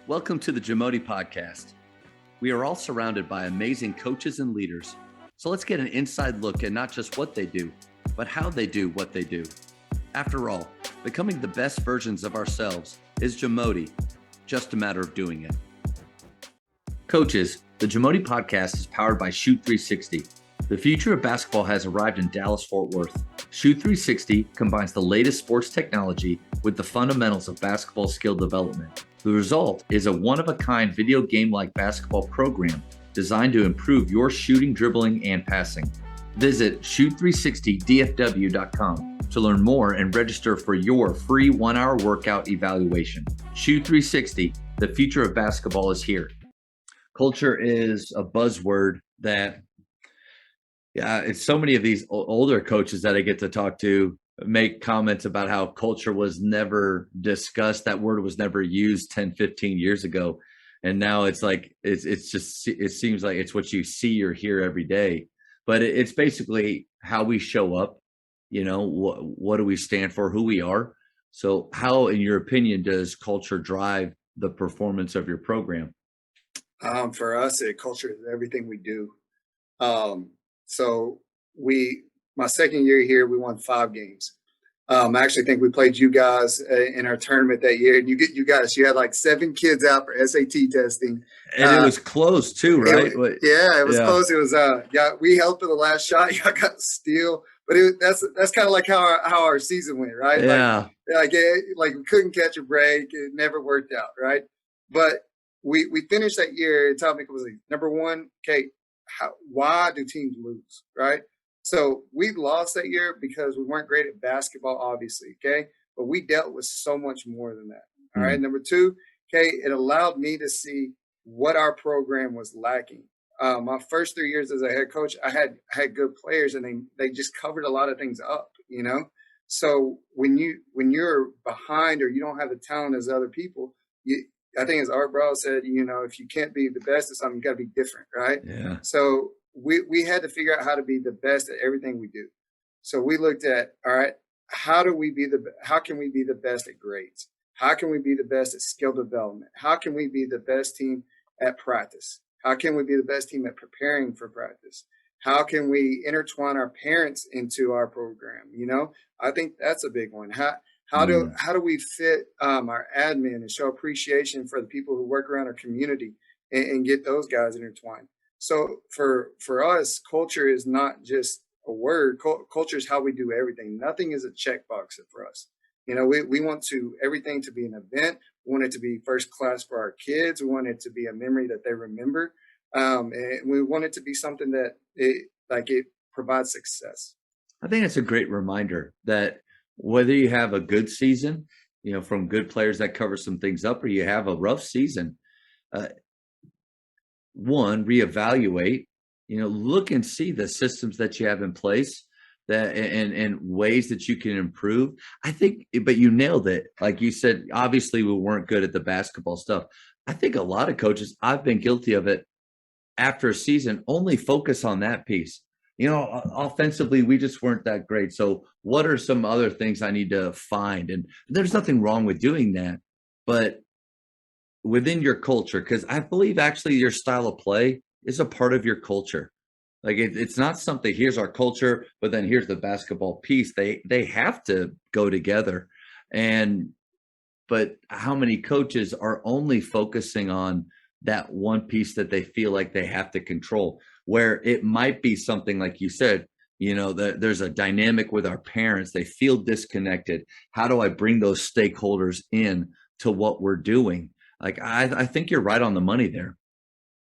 Welcome to the Jamodi podcast. We are all surrounded by amazing coaches and leaders. So let's get an inside look at not just what they do, but how they do what they do. After all, becoming the best versions of ourselves is Jamodi, just a matter of doing it. Coaches, the Jamodi podcast is powered by Shoot 360. The future of basketball has arrived in Dallas-Fort Worth. Shoot 360 combines the latest sports technology with the fundamentals of basketball skill development. The result is a one-of-a-kind video game-like basketball program designed to improve your shooting, dribbling, and passing. Visit shoot360dfw.com to learn more and register for your free 1-hour workout evaluation. Shoot 360, the future of basketball is here. Culture is a buzzword that, it's so many of these older coaches that I get to talk to make comments about how culture was never discussed. That word was never used 10, 15 years ago. And now it's like, it seems like it's what you see or hear every day, but it's basically how we show up. You know, what do we stand for, who we are. So how, in your opinion, does culture drive the performance of your program? For us, culture is everything we do. So my second year here, we won 5 games. I actually think we played you guys in our tournament that year, and you had like 7 kids out for SAT testing, and it was close too, right? It was close. It was we helped for the last shot. Y'all got to steal, but that's kind of like how our season went, right? Yeah, like we couldn't catch a break. It never worked out, right? But we finished that year. The topic was like, number one, okay, why do teams lose, right? So we lost that year because we weren't great at basketball, obviously, okay? But we dealt with so much more than that, all right? Number two, okay, it allowed me to see what our program was lacking. My first 3 years as a head coach, I had good players, and they just covered a lot of things up, you know? So when you're behind or you don't have the talent as other people, I think as Art Brow said, you know, if you can't be the best at something, you got to be different, right? Yeah. So we had to figure out how to be the best at everything we do. So we looked at, all right, how can we be the best at grades? How can we be the best at skill development? How can we be the best team at practice? How can we be the best team at preparing for practice? How can we intertwine our parents into our program? You know, I think that's a big one. How do we fit our admin and show appreciation for the people who work around our community and get those guys intertwined? So for us, culture is not just a word. Culture is how we do everything. Nothing is a checkbox for us. You know, we want everything to be an event. We want it to be first class for our kids. We want it to be a memory that they remember. And we want it to be something that it provides success. I think it's a great reminder that whether you have a good season, you know, from good players that cover some things up, or you have a rough season, one, reevaluate, you know, look and see the systems that you have in place that and ways that you can improve. I think, but you nailed it. Like you said, obviously we weren't good at the basketball stuff. I think a lot of coaches, I've been guilty of it, after a season, only focus on that piece. You know, offensively, we just weren't that great. So what are some other things I need to find? And there's nothing wrong with doing that, but within your culture, because I believe actually your style of play is a part of your culture. Like it's not something, here's our culture, but then here's the basketball piece. They have to go together. But how many coaches are only focusing on that one piece that they feel like they have to control, where it might be something like you said, you know, there's a dynamic with our parents. They feel disconnected. How do I bring those stakeholders in to what we're doing? Like, I think you're right on the money there.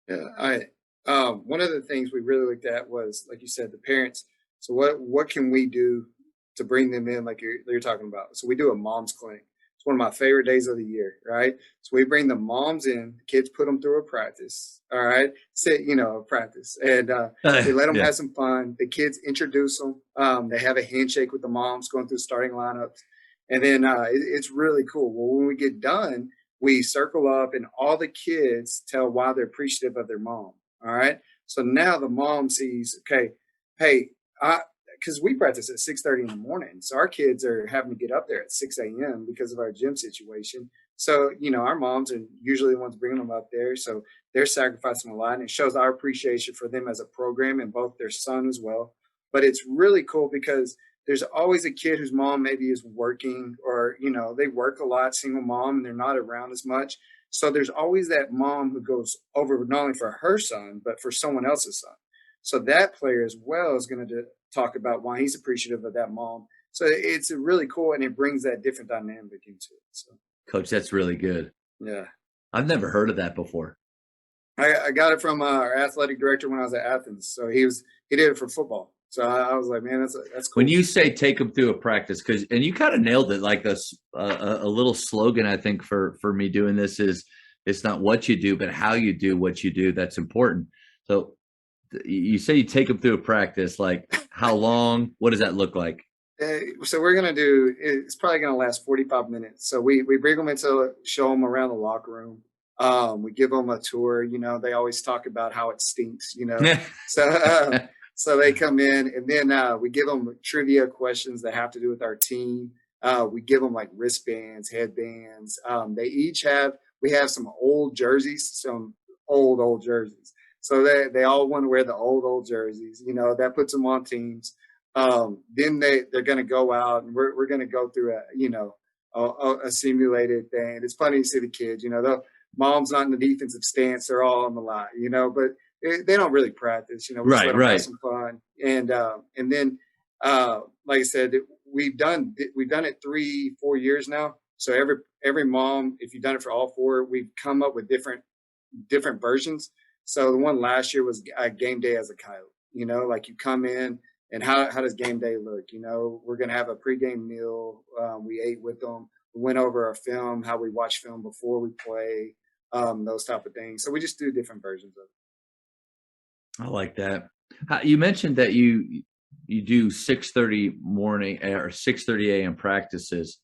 Yeah, one of the things we really looked at was, like you said, the parents. So what can we do to bring them in, like you're talking about? So we do a mom's clinic. It's one of my favorite days of the year, right? So we bring the moms in, the kids put them through a practice, all right? Practice. And we let them have some fun. The kids introduce them. They have a handshake with the moms going through starting lineups. And then it's really cool. Well, when we get done, we circle up and all the kids tell why they're appreciative of their mom, all right? So now the mom sees, okay, hey, because we practice at 6:30 in the morning. So our kids are having to get up there at 6 a.m. because of our gym situation. So, our moms are usually the ones bringing them up there. So they're sacrificing a lot, and it shows our appreciation for them as a program and both their son as well. But it's really cool because there's always a kid whose mom maybe is working, or, they work a lot, single mom, and they're not around as much. So there's always that mom who goes over not only for her son, but for someone else's son. So that player as well is going to talk about why he's appreciative of that mom. So it's a really cool, and it brings that different dynamic into it. So, Coach, that's really good. yeah. I've never heard of that before. I got it from our athletic director when I was at Athens. So he did it for football. So I was like, man, that's cool. When you say take them through a practice, and you kind of nailed it, like a little slogan, I think for me doing this is, it's not what you do, but how you do what you do. That's important. So you say you take them through a practice, like how long? What does that look like? So we're going to it's probably going to last 45 minutes. So we bring them show them around the locker room. We give them a tour. They always talk about how it stinks, so so they come in, and then we give them trivia questions that have to do with our team. We give them like wristbands, headbands. We have some old jerseys, some old jerseys. So they all want to wear the old jerseys, that puts them on teams. Then they're going to go out, and we're going to go through a simulated thing. It's funny to see the kids, the mom's not in the defensive stance. They're all on the line, but they don't really practice, we just let them have some fun. And then, like I said, we've done it 3-4 years now. So every mom, if you've done it for all 4, we've come up with different versions. So the one last year was game day as a Coyote, like you come in, and how does game day look? We're going to have a pregame meal. We ate with them. We went over our film, how we watch film before we play, those type of things. So we just do different versions of it. I like that. You mentioned that you do 6:30 morning or 6:30 a.m. practices.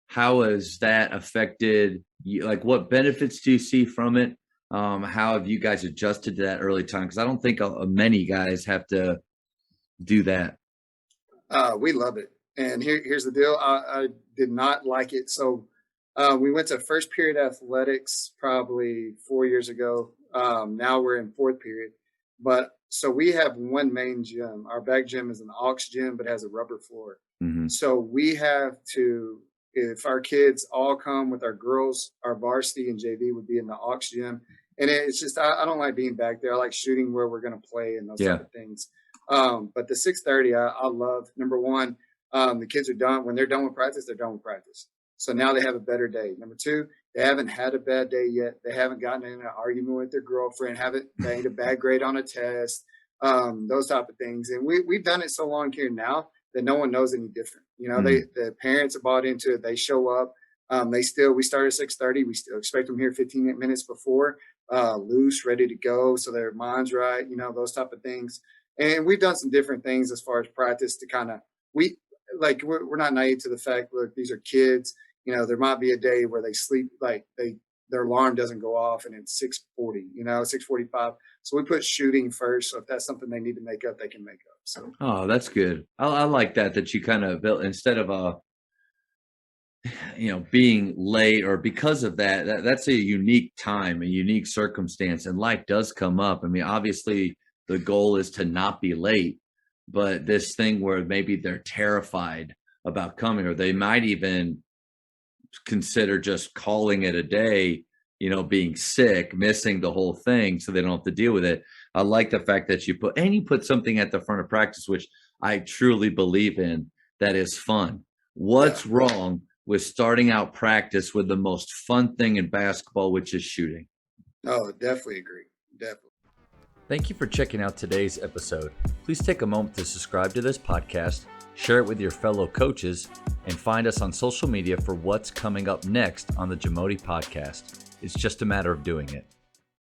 How has that affected you? Like, what benefits do you see from it? How have you guys adjusted to that early time? Because I don't think many guys have to do that. We love it. And here's the deal. I did not like it. So we went to first period athletics probably 4 years ago. Now we're in fourth period. But so we have one main gym. Our back gym is an aux gym, but has a rubber floor. Mm-hmm. So we have to, if our kids all come with our girls, our varsity and JV would be in the aux gym. And it's just, I don't like being back there. I like shooting where we're going to play and those type of things. But the 6:30, I love. Number one, the kids are done. When they're done with practice, they're done with practice. So now they have a better day. Number two, they haven't had a bad day yet. They haven't gotten in an argument with their girlfriend, haven't made a bad grade on a test, those type of things. And we've done it so long here now that no one knows any different. The parents have bought into it. They show up. We start at 6:30. We still expect them here 15 minutes before, loose, ready to go. So their mind's right, those type of things. And we've done some different things as far as practice to kind of, we're not naive to the fact, look, these are kids. There might be a day where they sleep, their alarm doesn't go off and it's 6:40, 6:45. So we put shooting first. So if that's something they need to make up, they can make up. So. Oh, that's good. I like that you kind of built, instead of being late, or because of that's a unique time, a unique circumstance, and life does come up. I mean, obviously the goal is to not be late, but this thing where maybe they're terrified about coming, or they might even consider just calling it a day, being sick, missing the whole thing so they don't have to deal with it. I like the fact that you put something at the front of practice, which I truly believe in, that is fun. What's wrong with starting out practice with the most fun thing in basketball, which is shooting? Oh, definitely agree. Definitely. Thank you for checking out today's episode. Please take a moment to subscribe to this podcast, share it with your fellow coaches, and find us on social media for what's coming up next on the Jamodi podcast. It's just a matter of doing it.